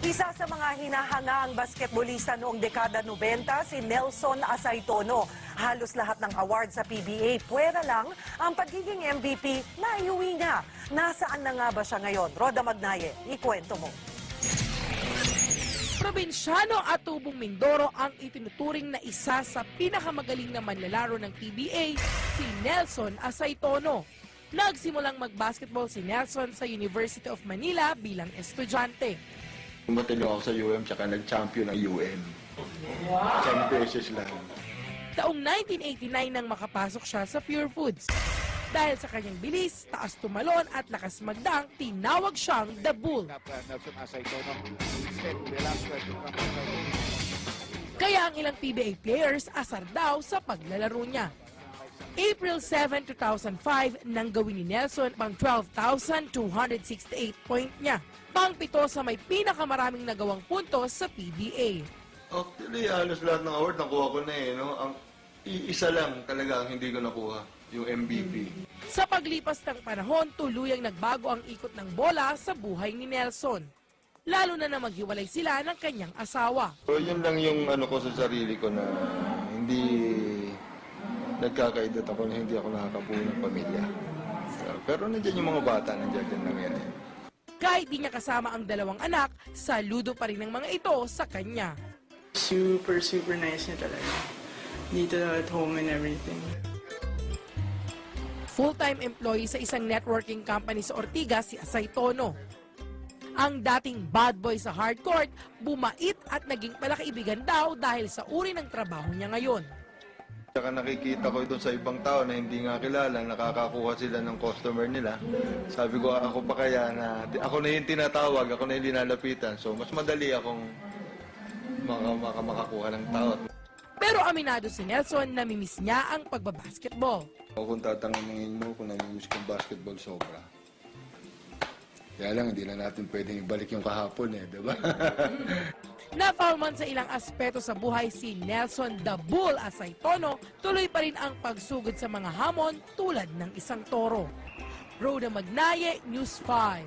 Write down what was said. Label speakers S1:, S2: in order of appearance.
S1: Isa sa mga hinahangaang basketballista noong dekada 90, si Nelson Asaytono. Halos lahat ng award sa PBA, puwera lang ang pagiging MVP na iuwi niya. Nasaan na nga ba siya ngayon? Roda Magnaye, ikwento mo.
S2: Probinsyano at Tubong Mindoro ang itinuturing na isa sa pinakamagaling na manlalaro ng PBA, si Nelson Asaytono. Nagsimulang mag-basketball si Nelson sa University of Manila bilang estudyante.
S3: Matalong ako sa UM tsaka nag-champion ng UM. Wow. 10 beses lang.
S2: Taong 1989 nang makapasok siya sa Pure Foods. Dahil sa kanyang bilis, taas tumalon at lakas magdang, tinawag siyang The Bull. Kaya ang ilang PBA players asar daw sa paglalaro niya. April 7, 2005 nang gawin ni Nelson pang 12,268 point niya. Pang-pito sa may pinakamaraming nagawang puntos sa PBA.
S3: Actually, halos lahat ng award nakuha ko na eh. No? Ang isa lang talaga ang hindi ko nakuha, yung MVP.
S2: Sa paglipas ng panahon, tuluyang nagbago ang ikot ng bola sa buhay ni Nelson. Lalo na maghiwalay sila ng kanyang asawa.
S3: So, yun lang yung ano ko sa sarili ko na hindi nagkakaedad ako na hindi ako nakakabuo ng pamilya. Pero nandiyan yung mga bata, nandiyan lang yan eh.
S2: Kahit di niya kasama ang dalawang anak, saludo pa rin ng mga ito sa kanya.
S4: Super nice niya talaga. Dito at home and everything.
S2: Full-time employee sa isang networking company sa Ortigas, si Asaytono. Ang dating bad boy sa hardcourt, bumait at naging palakaibigan daw dahil sa uri ng trabaho niya ngayon.
S3: Saka nakikita ko doon sa ibang tao na hindi nga kilala, nakakakuha sila ng customer nila. Sabi ko, ako pa kaya na, ako na yung tinatawag, ako na yung linalapitan. So, mas madali akong makakuha ng tao.
S2: Pero aminado si Nelson, namimiss niya ang pagbabasketball.
S3: Kung tatanungin mo kung namimiss kong basketball, sobra. Kaya lang, hindi na natin pwedeng ibalik yung kahapon eh, diba?
S2: Na-foul man sa ilang aspeto sa buhay si Nelson The Bull Asaytono, tuloy pa rin ang pagsugod sa mga hamon tulad ng isang toro. Roda Magnaye, News 5.